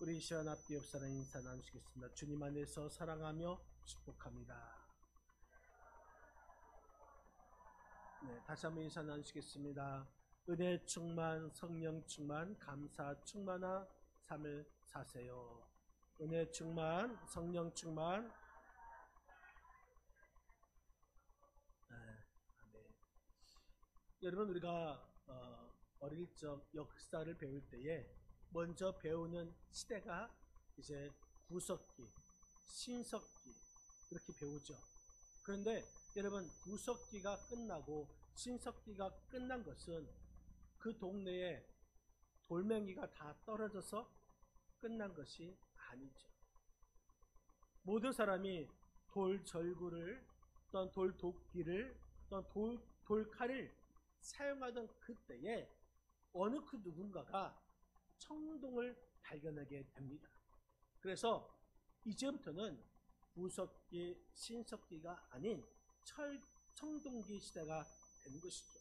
우리 시간 앞뒤 옆사람 인사 나누시겠습니다. 주님 안에서 사랑하며 축복합니다. 네, 다시 한번 인사 나누시겠습니다. 은혜 충만, 성령 충만, 감사 충만한 삶을 사세요. 은혜 충만, 성령 충만. 네, 아멘. 여러분, 우리가 어릴 적 역사를 배울 때에 먼저 배우는 시대가 이제 구석기, 신석기 이렇게 배우죠. 그런데 여러분, 구석기가 끝나고 신석기가 끝난 것은 그 동네에 돌멩이가 다 떨어져서 끝난 것이 아니죠. 모든 사람이 돌절구를 또는 돌도끼를 또는 돌칼을 사용하던 그때에 어느 그 누군가가 청동을 발견하게 됩니다. 그래서 이제부터는 구석기, 신석기가 아닌 청동기 시대가 되는 것이죠.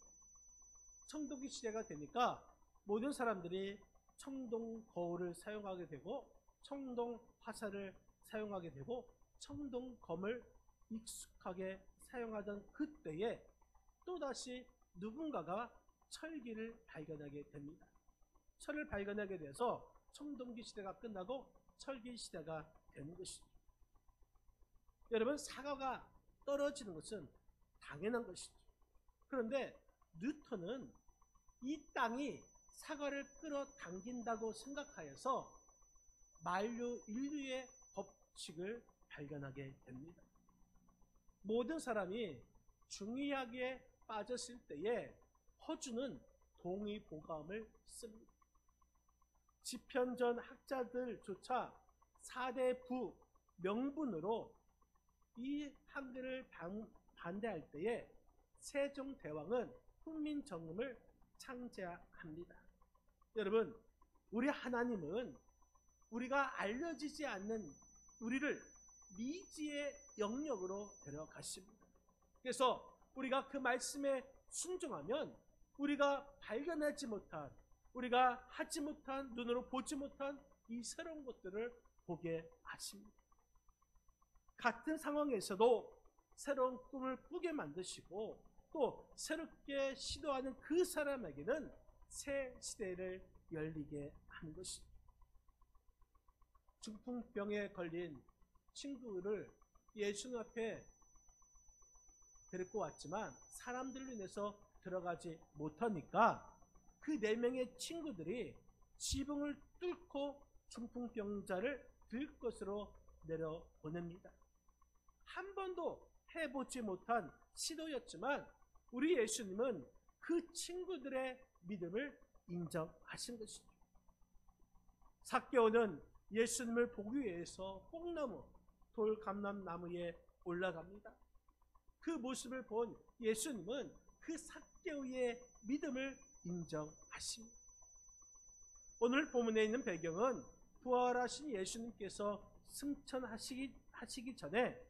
청동기 시대가 되니까 모든 사람들이 청동 거울을 사용하게 되고 청동 화살을 사용하게 되고 청동검을 익숙하게 사용하던 그때에 또다시 누군가가 철기를 발견하게 됩니다. 철을 발견하게 돼서 청동기 시대가 끝나고 철기 시대가 되는 것이죠. 여러분, 사과가 떨어지는 것은 당연한 것이죠. 그런데 뉴턴은 이 땅이 사과를 끌어당긴다고 생각하여서 만류 인류의 법칙을 발견하게 됩니다. 모든 사람이 중의학에 빠졌을 때에 허주는 동의보감을 씁니다. 지편전 학자들조차 4대 부 명분으로 이 한글을 반대할 때에 세종대왕은 훈민정음을 창제합니다. 여러분, 우리 하나님은 우리가 알려지지 않는 우리를 미지의 영역으로 데려가십니다. 그래서 우리가 그 말씀에 순종하면 우리가 발견하지 못한, 우리가 하지 못한, 눈으로 보지 못한 이 새로운 것들을 보게 하십니다. 같은 상황에서도 새로운 꿈을 꾸게 만드시고 또 새롭게 시도하는 그 사람에게는 새 시대를 열리게 하는 것입니다. 중풍병에 걸린 친구를 예수님 앞에 데리고 왔지만 사람들로 인해서 들어가지 못하니까 그 4명의 친구들이 지붕을 뚫고 중풍병자를 들 것으로 내려보냅니다. 한 번도 해보지 못한 시도였지만 우리 예수님은 그 친구들의 믿음을 인정하신 것이죠. 삭개오는 예수님을 보기 위해서 뽕나무, 돌감람나무에 올라갑니다. 그 모습을 본 예수님은 그 삭개오의 믿음을 인정하십니다. 오늘 본문에 있는 배경은 부활하신 예수님께서 승천하시기 전에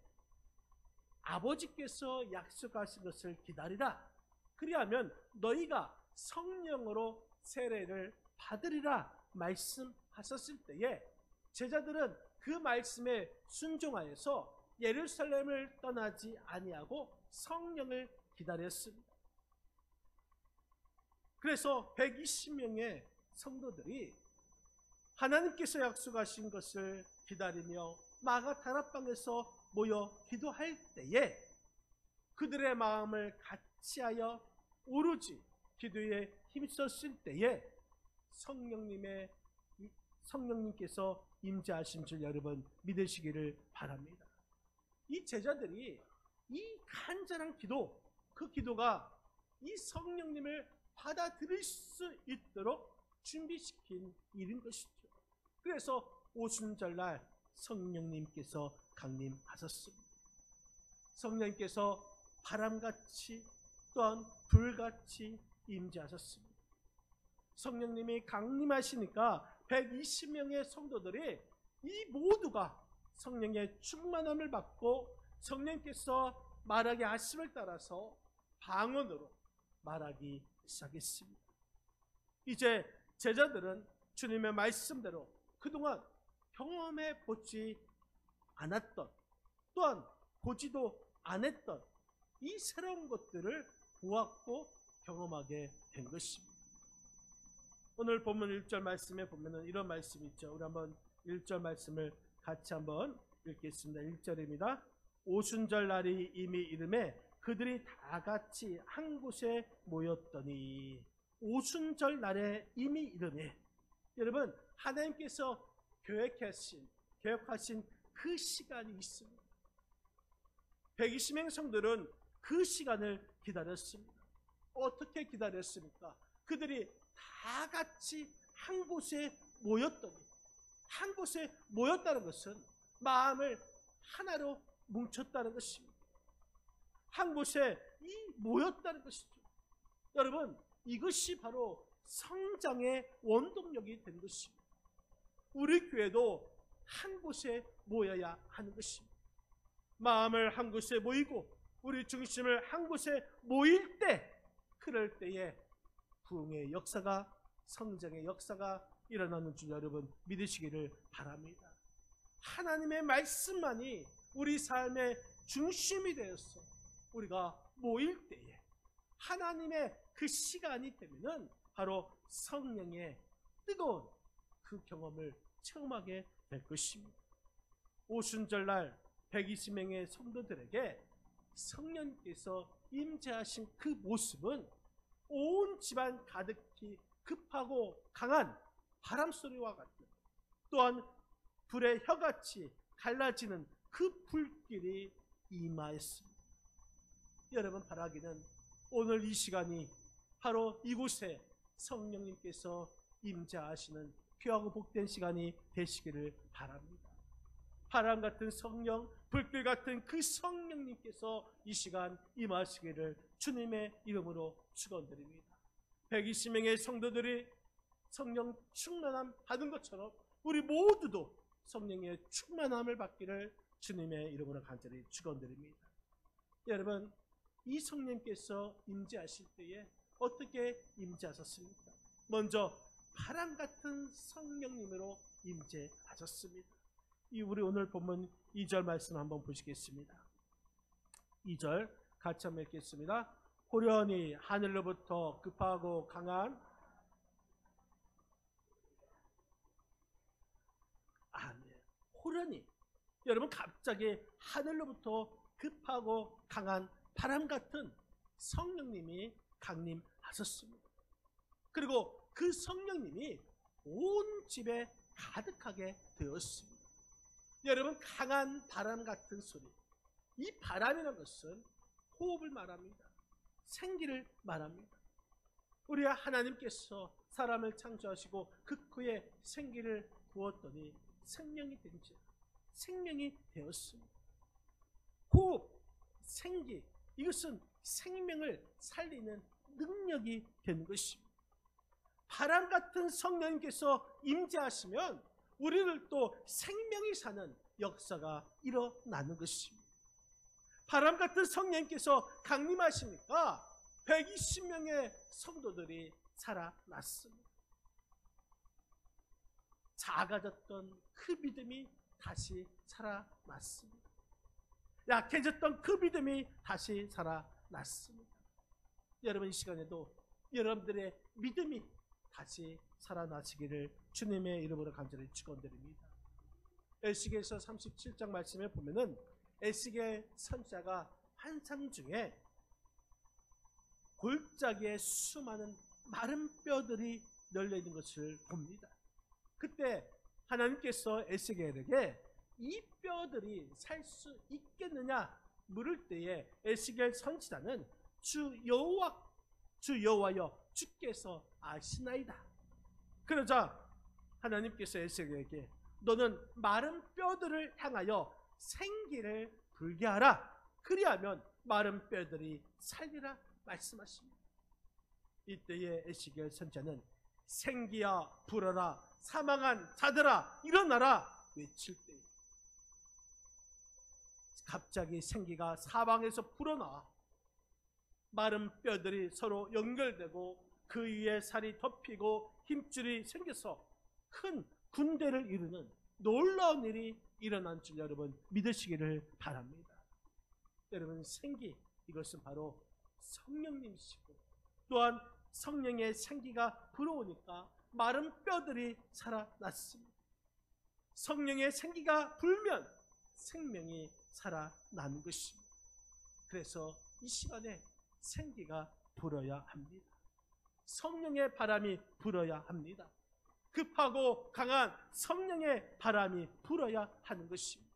아버지께서 약속하신 것을 기다리라. 그리하면 너희가 성령으로 세례를 받으리라 말씀하셨을 때에 제자들은 그 말씀에 순종하여서 예루살렘을 떠나지 아니하고 성령을 기다렸습니다. 그래서 120명의 성도들이 하나님께서 약속하신 것을 기다리며 마가 다락방에서 모여 기도할 때에 그들의 마음을 같이하여 오로지 기도에 힘썼을 때에 성령님께서 임재하신 줄 여러분 믿으시기를 바랍니다. 이 제자들이 이 간절한 기도, 그 기도가 이 성령님을 받아들일 수 있도록 준비시킨 일인 것이죠. 그래서 오순절날 성령님께서 강림하셨습니다. 성령님께서 바람같이 또한 불같이 임재하셨습니다. 성령님이 강림하시니까 120명의 성도들이 이 모두가 성령의 충만함을 받고 성령께서 말하게 하심을 따라서 방언으로 말하기 시작했습니다. 이제 제자들은 주님의 말씀대로 그동안 경험해 보지 않았던, 또한 보지도 않았던 이 새로운 것들을 보았고 경험하게 된 것입니다. 오늘 본문 1절 말씀에 보면은 이런 말씀이 있죠. 우리 한번 1절 말씀을 같이 한번 읽겠습니다. 1절입니다. 오순절 날이 이미 이름에 그들이 다 같이 한 곳에 모였더니. 오순절 날에 이미 이름에, 여러분 하나님께서 계획하신 그 시간이 있습니다. 120명 성들은 그 시간을 기다렸습니다. 어떻게 기다렸습니까? 그들이 다 같이 한 곳에 모였더니, 한 곳에 모였다는 것은 마음을 하나로 뭉쳤다는 것입니다. 한 곳에 모였다는 것이죠. 여러분, 이것이 바로 성장의 원동력이 된 것입니다. 우리 교회도 한 곳에 모여야 하는 것입니다. 마음을 한 곳에 모이고 우리 중심을 한 곳에 모일 때, 그럴 때에 부흥의 역사가, 성장의 역사가 일어나는 줄 여러분 믿으시기를 바랍니다. 하나님의 말씀만이 우리 삶의 중심이 되어서 우리가 모일 때에, 하나님의 그 시간이 되면은 바로 성령의 뜨거운 그 경험을 체험하게 될 것입니다. 오순절날 120명의 성도들에게 성령께서 임재하신 그 모습은 온 집안 가득히 급하고 강한 바람소리와 같은, 또한 불의 혀같이 갈라지는 그 불길이 임하였습니다. 여러분 바라기는 오늘 이 시간이 바로 이곳에 성령님께서 임재하시는 귀하고 복된 시간이 되시기를 바랍니다. 바람 같은 성령, 불길 같은 그 성령님께서 이 시간 임하시기를 주님의 이름으로 축원드립니다. 120명의 성도들이 성령 충만함 받은 것처럼 우리 모두도 성령의 충만함을 받기를 주님의 이름으로 간절히 축원드립니다. 여러분, 이 성령께서 임재하실 때에 어떻게 임재하셨습니까? 먼저 바람 같은 성령님으로 임재하셨습니다. 우리 오늘 본문 2절 말씀 한번 보시겠습니다. 2절 같이 한번 읽겠습니다. 호련히 하늘로부터 급하고 강한, 호련히, 여러분 갑자기 하늘로부터 급하고 강한 바람 같은 성령님이 강림하셨습니다. 그리고 그 성령님이 온 집에 가득하게 되었습니다. 여러분, 강한 바람 같은 소리, 이 바람이라는 것은 호흡을 말합니다. 생기를 말합니다. 우리 하나님께서 사람을 창조하시고 그 코에 생기를 부었더니 생명이 된지, 생명이 되었습니다. 호흡, 생기, 이것은 생명을 살리는 능력이 되는 것입니다. 바람 같은 성령님께서 임재하시면 우리들도 생명이 사는 역사가 일어나는 것입니다. 바람 같은 성령님께서 강림하시니까 120명의 성도들이 살아났습니다. 작아졌던 그 믿음이 다시 살아났습니다. 약해졌던 그 믿음이 다시 살아났습니다. 여러분, 이 시간에도 여러분들의 믿음이 다시 살아나시기를 주님의 이름으로 간절히 축원드립니다. 에스겔서 37장 말씀에 보면은 에스겔 선지자가 환상 중에 골짜기에 수많은 마른 뼈들이 널려 있는 것을 봅니다. 그때 하나님께서 에스겔에게 이 뼈들이 살 수 있겠느냐 물을 때에 에스겔 선지자는 주 여호와여 주께서 아시나이다. 그러자 하나님께서 에스겔에게 너는 마른 뼈들을 향하여 생기를 불게 하라. 그리하면 마른 뼈들이 살리라 말씀하십니다. 이때에 에스겔 선지자는 생기야 불어라, 사망한 자들아 일어나라 외칠 때 갑자기 생기가 사방에서 불어나 마른 뼈들이 서로 연결되고 그 위에 살이 덮이고 힘줄이 생겨서 큰 군대를 이루는 놀라운 일이 일어난 줄 여러분 믿으시기를 바랍니다. 여러분 생기, 이것은 바로 성령님이시고, 또한 성령의 생기가 불어오니까 마른 뼈들이 살아났습니다. 성령의 생기가 불면 생명이 살아나는 것입니다. 그래서 이 시간에 생기가 불어야 합니다. 성령의 바람이 불어야 합니다. 급하고 강한 성령의 바람이 불어야 하는 것입니다.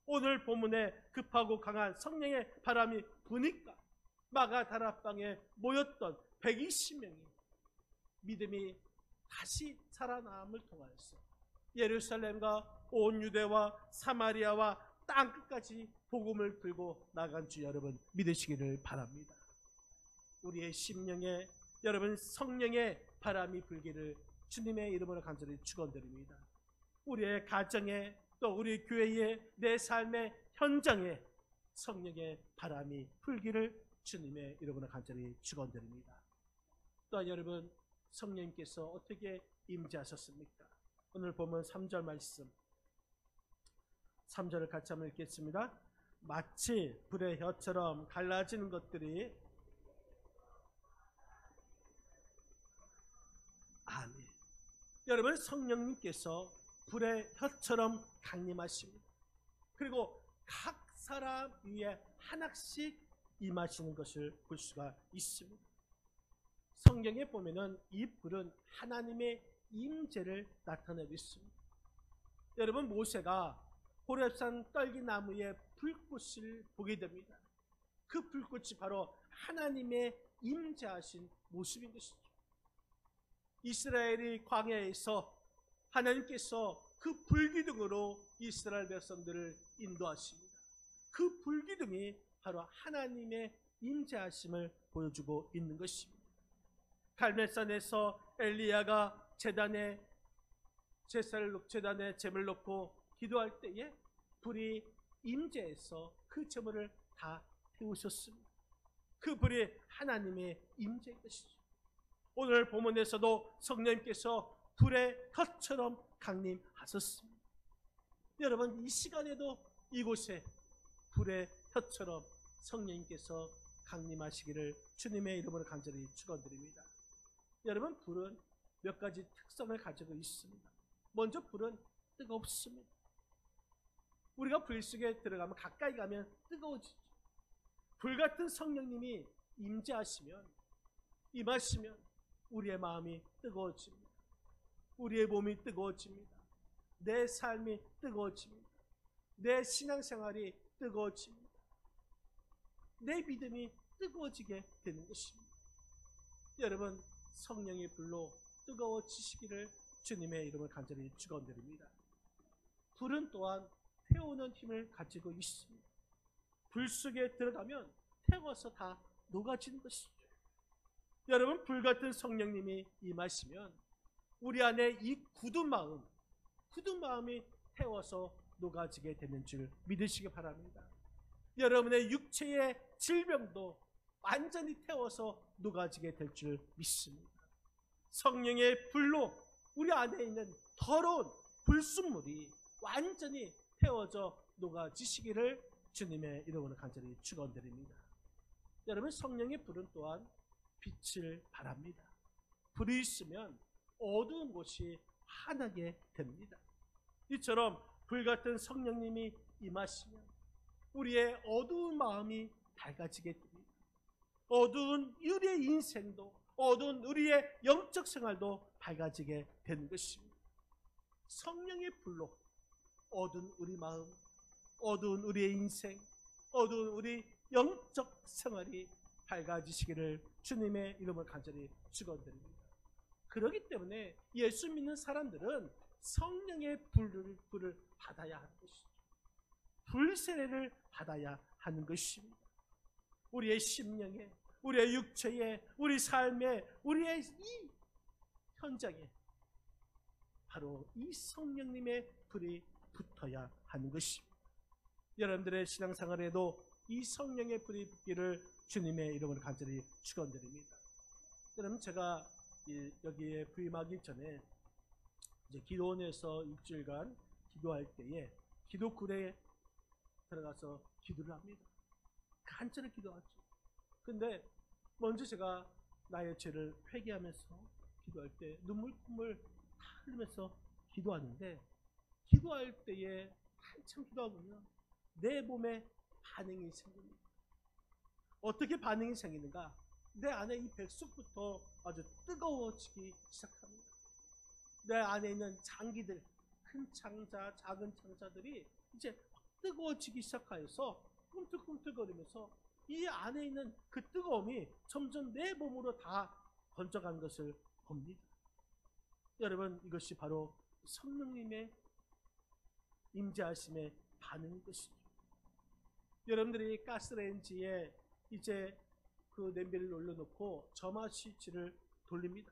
오늘 본문에 급하고 강한 성령의 바람이 부니까 마가다락방에 모였던 120명이 믿음이 다시 살아남을 통하여서 예루살렘과 온 유대와 사마리아와 땅끝까지 복음을 들고 나간 주 여러분 믿으시기를 바랍니다. 우리의 심령에 여러분 성령의 바람이 불기를 주님의 이름으로 간절히 축원드립니다. 우리의 가정에, 또 우리 교회의, 내 삶의 현장에 성령의 바람이 불기를 주님의 이름으로 간절히 축원드립니다. 또한 여러분 성령님께서 어떻게 임재하셨습니까? 오늘 보면 3절 말씀, 3절을 같이 한번 읽겠습니다. 마치 불의 혀처럼 갈라지는 것들이, 아멘. 여러분 성령님께서 불의 혀처럼 강림하십니다. 그리고 각 사람 위에 하나씩 임하시는 것을 볼 수가 있습니다. 성경에 보면은 이 불은 하나님의 임재를 나타내고 있습니다. 여러분 모세가 호렙산 떨기나무의 불꽃을 보게 됩니다. 그 불꽃이 바로 하나님의 임재하신 모습인 것이죠. 이스라엘이 광야에서 하나님께서 그 불기둥으로 이스라엘 백성들을 인도하십니다. 그 불기둥이 바로 하나님의 임재하심을 보여주고 있는 것입니다. 갈멜산에서 엘리야가 제단에 제물 놓고 기도할 때에 불이 임재해서 그 제물을 다 태우셨습니다. 그 불이 하나님의 임재인 것이죠. 오늘 본문에서도 성령님께서 불의 혀처럼 강림하셨습니다. 여러분 이 시간에도 이곳에 불의 혀처럼 성령님께서 강림하시기를 주님의 이름으로 간절히 축원드립니다. 여러분 불은 몇 가지 특성을 가지고 있습니다. 먼저 불은 뜨겁습니다. 우리가 불 속에 들어가면, 가까이 가면 뜨거워지죠. 불같은 성령님이 임재하시면, 임하시면 우리의 마음이 뜨거워집니다. 우리의 몸이 뜨거워집니다. 내 삶이 뜨거워집니다. 내 신앙생활이 뜨거워집니다. 내 믿음이 뜨거워지게 되는 것입니다. 여러분 성령의 불로 뜨거워지시기를 주님의 이름을 간절히 축원드립니다. 불은 또한 태우는 힘을 가지고 있습니다. 불 속에 들어가면 태워서 다 녹아지는 것이죠. 여러분 불같은 성령님이 임하시면 우리 안에 이 굳은 마음이 태워서 녹아지게 되는 줄 믿으시기 바랍니다. 여러분의 육체의 질병도 완전히 태워서 녹아지게 될 줄 믿습니다. 성령의 불로 우리 안에 있는 더러운 불순물이 완전히 태워져 녹아지시기를 주님의 이름으로 간절히 축원드립니다. 여러분 성령의 불은 또한 빛을 바랍니다. 불이 있으면 어두운 곳이 환하게 됩니다. 이처럼 불같은 성령님이 임하시면 우리의 어두운 마음이 밝아지게 됩니다. 어두운 우리의 인생도, 어두운 우리의 영적 생활도 밝아지게 되는 것입니다. 성령의 불로 어두운 우리 마음, 어두운 우리의 인생, 어두운 우리 영적 생활이 밝아지시기를 주님의 이름을 간절히 축원드립니다. 그렇기 때문에 예수 믿는 사람들은 성령의 불을 받아야 하는 것이죠. 불세례를 받아야 하는 것입니다. 우리의 심령에, 우리의 육체에, 우리 삶에, 우리의 이 현장에 바로 이 성령님의 불이 붙어야 하는 것입니다. 여러분들의 신앙생활에도 이 성령의 불이 붙기를 주님의 이름으로 간절히 축원드립니다. 여러분 제가 여기에 부임하기 전에 이제 기도원에서 일주일간 기도할 때에 기도굴에 들어가서 기도를 합니다. 간절히 기도하죠. 근데 먼저 제가 나의 죄를 회개하면서 기도할 때 눈물 콧물 다 흘리면서 기도하는데, 기도할 때에 한참 기도하면 내 몸에 반응이 생깁니다. 어떻게 반응이 생기는가? 내 안에 이 백숙부터 아주 뜨거워지기 시작합니다. 내 안에 있는 장기들, 큰 창자, 작은 창자들이 이제 뜨거워지기 시작하여서 꿈틀꿈틀거리면서 이 안에 있는 그 뜨거움이 점점 내 몸으로 다 번져가는 것을 봅니다. 여러분, 이것이 바로 성령님의 임재하심의 반응인 것이죠. 여러분들이 가스레인지에 이제 그 냄비를 올려놓고 점화 스위치를 돌립니다.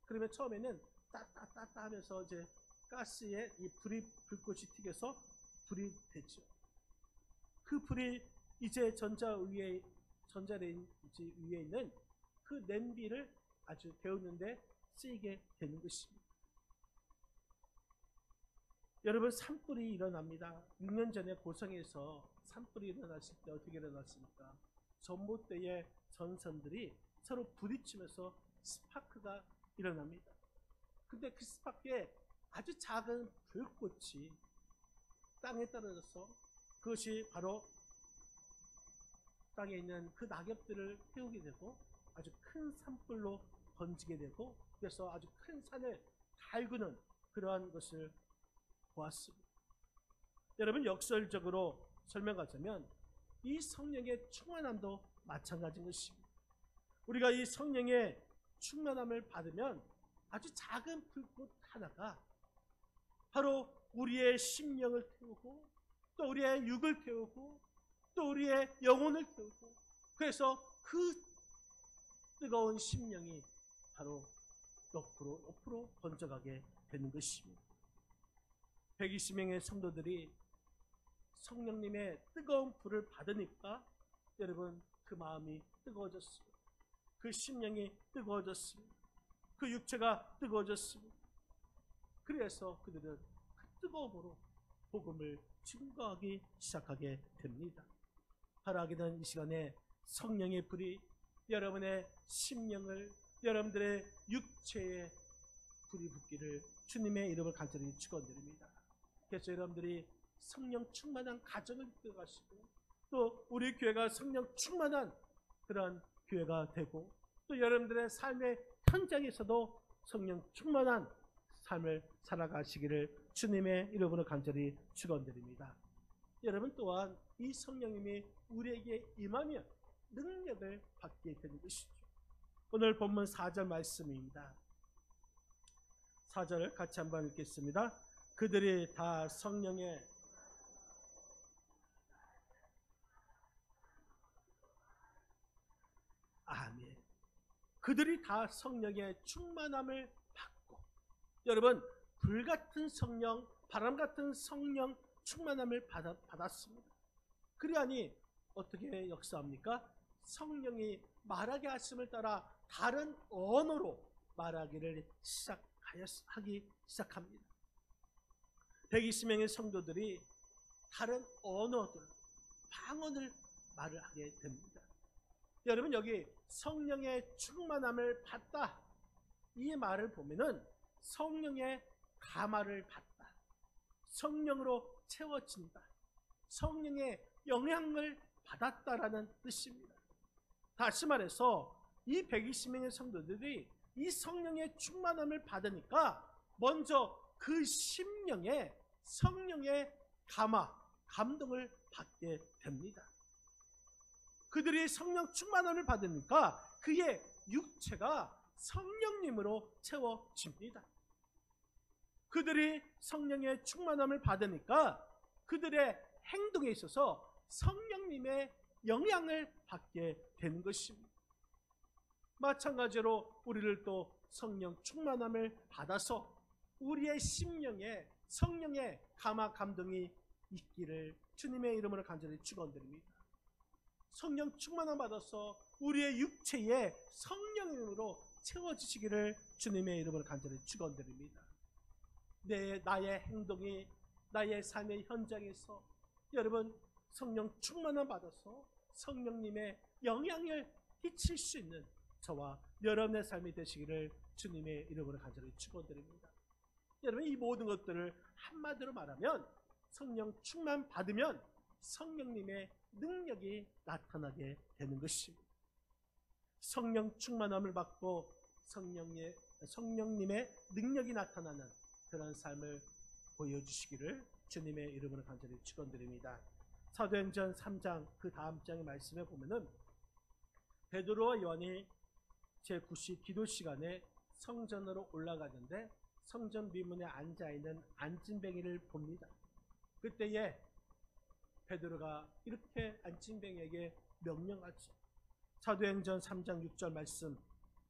그러면 처음에는 따따따따 하면서 이제 가스에 이 불꽃이 튀겨서 불이 되죠. 그 불이 이제 전자레인지 위에 있는 그 냄비를 아주 데우는데 쓰이게 되는 것입니다. 여러분, 산불이 일어납니다. 6년 전에 고성에서 산불이 일어났을 때 어떻게 일어났습니까? 전봇대의 전선들이 서로 부딪히면서 스파크가 일어납니다. 근데 그 스파크에 아주 작은 불꽃이 땅에 떨어져서 그것이 바로 땅에 있는 그 낙엽들을 태우게 되고 아주 큰 산불로 번지게 되고, 그래서 아주 큰 산을 달구는 그러한 것을 보았습니다. 여러분, 역설적으로 설명하자면 이 성령의 충만함도 마찬가지인 것입니다. 우리가 이 성령의 충만함을 받으면 아주 작은 불꽃 하나가 바로 우리의 심령을 태우고 또 우리의 육을 태우고 또 우리의 영혼을 태우고, 그래서 그 뜨거운 심령이 바로 옆으로 번져가게 되는 것입니다. 120명의 성도들이 성령님의 뜨거운 불을 받으니까 여러분, 그 마음이 뜨거워졌습니다. 그 심령이 뜨거워졌습니다. 그 육체가 뜨거워졌습니다. 그래서 그들은 그 뜨거움으로 복음을 증거하기 시작하게 됩니다. 바라기는 이 시간에 성령의 불이 여러분의 심령을, 여러분들의 육체에 불이 붙기를 주님의 이름을 간절히 축원드립니다. 그래서 여러분들이 성령 충만한 가정을 이끌어가시고 또 우리 교회가 성령 충만한 그런 교회가 되고 또 여러분들의 삶의 현장에서도 성령 충만한 삶을 살아가시기를 주님의 이름으로 간절히 축원드립니다. 여러분 또한 이 성령님이 우리에게 임하면 능력을 받게 되는 것이죠. 오늘 본문 4절 말씀입니다. 4절 같이 한번 읽겠습니다. 그들이 다 성령의 아멘. 그들이 다 성령의 충만함을 받고, 여러분, 불같은 성령, 바람같은 성령 충만함을 받았습니다. 그리하니 어떻게 역사합니까? 성령이 말하게 하심을 따라 다른 언어로 말하기를 하기 시작합니다. 120명의 성도들이 다른 언어들, 방언을 말을 하게 됩니다. 여러분, 여기 성령의 충만함을 받다, 이 말을 보면은 성령의 감화를 받다, 성령으로 채워진다, 성령의 영향을 받았다라는 뜻입니다. 다시 말해서 이 120명의 성도들이 이 성령의 충만함을 받으니까 먼저 그 심령에 성령의 감화, 감동을 받게 됩니다. 그들이 성령 충만함을 받으니까 그의 육체가 성령님으로 채워집니다. 그들이 성령의 충만함을 받으니까 그들의 행동에 있어서 성령님의 영향을 받게 되는 것입니다. 마찬가지로 우리를 또 성령 충만함을 받아서 우리의 심령에 성령의 감화 감동이 있기를 주님의 이름으로 간절히 축원드립니다. 성령 충만함 받아서 우리의 육체에 성령으로 채워지시기를 주님의 이름으로 간절히 축원드립니다. 나의 행동이 나의 삶의 현장에서 여러분 성령 충만함 받아서 성령님의 영향을 끼칠 수 있는 저와 여러분의 삶이 되시기를 주님의 이름으로 간절히 축원드립니다. 여러분, 이 모든 것들을 한마디로 말하면 성령 충만 받으면 성령님의 능력이 나타나게 되는 것입니다. 성령 충만함을 받고 성령님의 능력이 나타나는 그런 삶을 보여주시기를 주님의 이름으로 간절히 축원드립니다. 사도행전 3장 그 다음 장의 말씀에 보면은 베드로와 요한이 제9시 기도 시간에 성전으로 올라가는데 성전 비문에 앉아있는 안진뱅이를 봅니다. 그때에 베드로가 이렇게 안진뱅이에게 명령하죠. 사도행전 3장 6절 말씀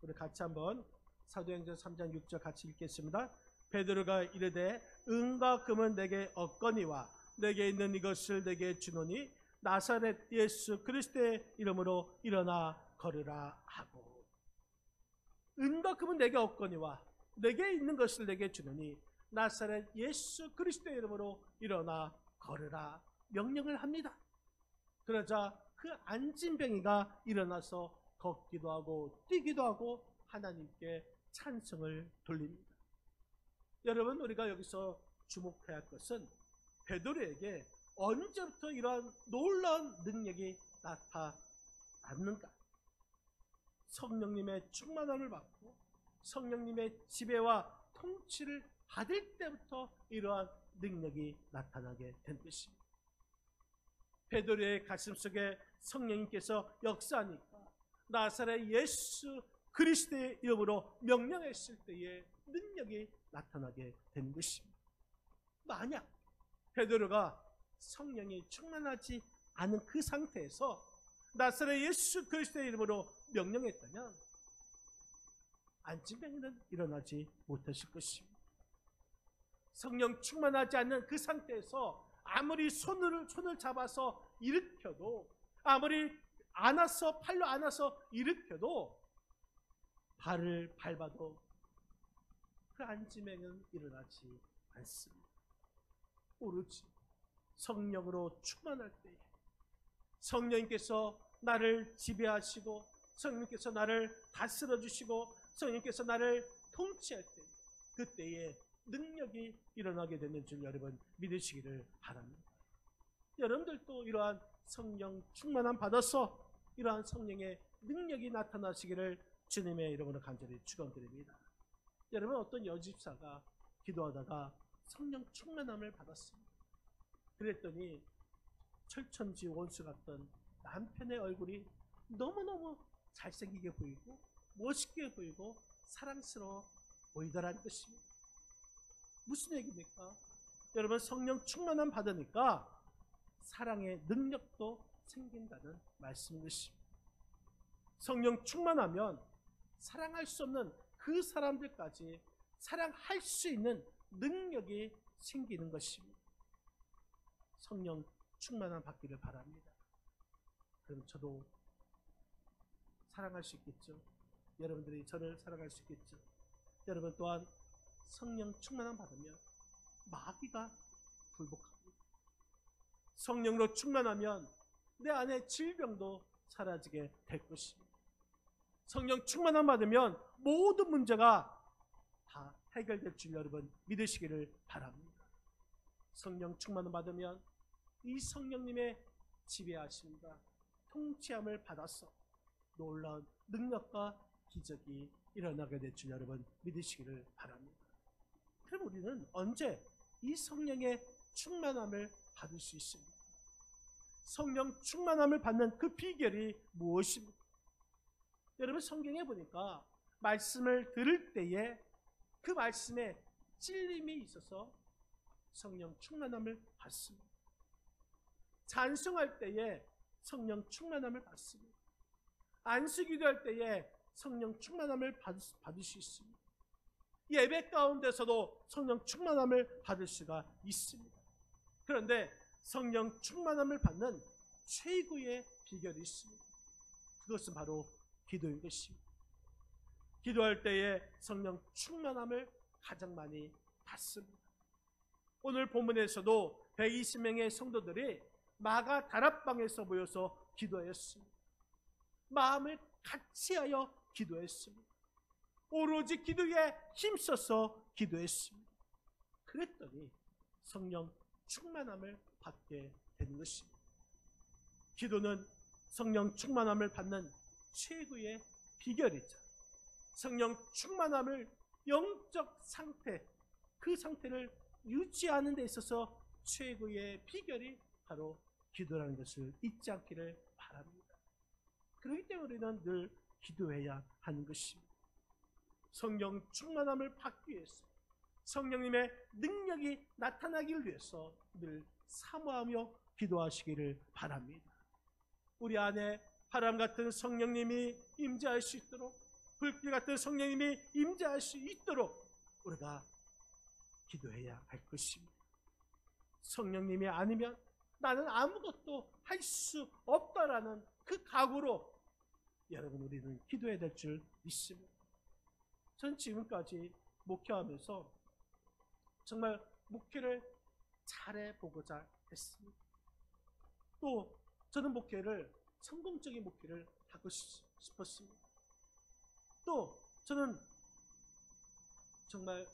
우리 같이 한번 사도행전 3장 6절 같이 읽겠습니다. 베드로가 이르되 은과 금은 내게 없거니와 내게 있는 이것을 내게 주노니 나사렛 예수 그리스도의 이름으로 일어나 걸으라 하고, 은과 금은 내게 없거니와 내게 있는 것을 내게 주노니 나사렛 예수 그리스도의 이름으로 일어나 걸으라 명령을 합니다. 그러자 그 안진뱅이가 일어나서 걷기도 하고 뛰기도 하고 하나님께 찬송을 돌립니다. 여러분, 우리가 여기서 주목해야 할 것은 베드로에게 언제부터 이러한 놀라운 능력이 나타났는가? 성령님의 충만함을 받고 성령님의 지배와 통치를 받을 때부터 이러한 능력이 나타나게 된 것입니다. 베드로의 가슴속에 성령님께서 역사하니까 나사렛 예수 그리스도의 이름으로 명령했을 때에 능력이 나타나게 된 것입니다. 만약 베드로가 성령이 충만하지 않은 그 상태에서 나사렛 예수 그리스도의 이름으로 명령했다면 안진뱅이는 일어나지 못하실 것입니다. 성령 충만하지 않는 그 상태에서 아무리 손을 잡아서 일으켜도, 아무리 팔로 안아서 일으켜도, 발을 밟아도 그 안진뱅이는 일어나지 않습니다. 오로지 성령으로 충만할 때에 성령님께서 나를 지배하시고 성령님께서 나를 다스려 주시고 성령님께서 나를 통치할 때, 그때에 능력이 일어나게 되는 줄 여러분 믿으시기를 바랍니다. 여러분들도 이러한 성령 충만함 받아서 이러한 성령의 능력이 나타나시기를 주님의 이름으로 간절히 축원드립니다. 여러분, 어떤 여집사가 기도하다가 성령 충만함을 받았습니다. 그랬더니 철천지 원수 같던 남편의 얼굴이 너무너무 잘생기게 보이고 멋있게 보이고 사랑스러워 보이더라는 것입니다. 무슨 얘기입니까? 여러분, 성령 충만함 받으니까 사랑의 능력도 생긴다는 말씀인 것입니다. 성령 충만하면 사랑할 수 없는 그 사람들까지 사랑할 수 있는 능력이 생기는 것입니다. 성령 충만함 받기를 바랍니다. 그럼 저도 사랑할 수 있겠죠? 여러분들이 저를 사랑할 수 있겠죠? 여러분 또한 성령 충만함 받으면 마귀가 굴복합니다. 성령으로 충만하면 내 안에 질병도 사라지게 될 것입니다. 성령 충만함 받으면 모든 문제가 다 해결될 줄 여러분 믿으시기를 바랍니다. 성령 충만함 받으면 이 성령님의 지배하심과 통치함을 받아서 놀라운 능력과 기적이 일어나게 될 줄 여러분 믿으시기를 바랍니다. 그럼 우리는 언제 이 성령의 충만함을 받을 수 있습니까? 성령 충만함을 받는 그 비결이 무엇입니까? 여러분, 성경에 보니까 말씀을 들을 때에 그 말씀에 찔림이 있어서 성령 충만함을 받습니다. 찬송할 때에 성령 충만함을 받습니다. 안수기도할 때에 성령 충만함을 받을 수 있습니다. 예배 가운데서도 성령 충만함을 받을 수가 있습니다. 그런데 성령 충만함을 받는 최고의 비결이 있습니다. 그것은 바로 기도인 것입니다. 기도할 때에 성령 충만함을 가장 많이 받습니다. 오늘 본문에서도 120명의 성도들이 마가 다락방에서 모여서 기도하였습니다. 마음을 같이하여 기도했습니다. 오로지 기도에 힘써서 기도했습니다. 그랬더니 성령 충만함을 받게 되는 것입니다. 기도는 성령 충만함을 받는 최고의 비결이죠. 성령 충만함을 영적 상태, 그 상태를 유지하는 데 있어서 최고의 비결이 바로 기도라는 것을 잊지 않기를 바랍니다. 그렇기 때문에 우리는 늘 기도해야 하는 것입니다. 성령 충만함을 받기 위해서, 성령님의 능력이 나타나기 위해서 늘 사모하며 기도하시기를 바랍니다. 우리 안에 바람 같은 성령님이 임재할 수 있도록, 불길 같은 성령님이 임재할 수 있도록 우리가 기도해야 할 것입니다. 성령님이 아니면 나는 아무것도 할 수 없다라는 그 각오로 여러분 우리는 기도해야 될 줄 믿습니다. 전 지금까지 목회하면서 정말 목회를 잘해보고자 했습니다. 또 저는 목회를 성공적인 목회를 하고 싶었습니다. 또 저는 정말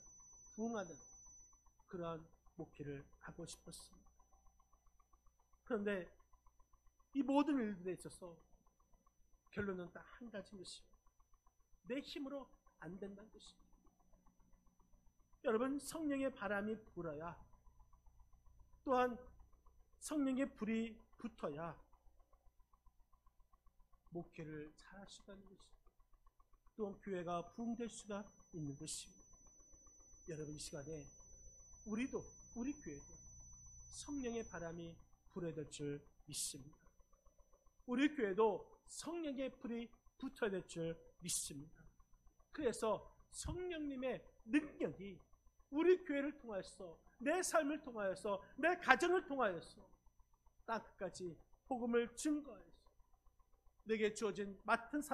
부흥하는 그러한 목회를 하고 싶었습니다. 그런데 이 모든 일들에 있어서 결론은 딱 한 가지인 것입니다. 내 힘으로 안 된다는 것입니다. 여러분, 성령의 바람이 불어야, 또한 성령의 불이 붙어야 목회를 잘할 수가 있는 것입니다. 또한 교회가 부흥될 수가 있는 것입니다. 여러분, 이 시간에 우리도, 우리 교회도 성령의 바람이 불어야 될 줄 믿습니다. 우리 교회도 성령의 불이 붙어야 될 줄 믿습니다. 그래서 성령님의 능력이 우리 교회를 통하여서, 내 삶을 통하여서, 내 가정을 통하여서 땅끝까지 복음을 증거하여서 내게 주어진 맡은 삶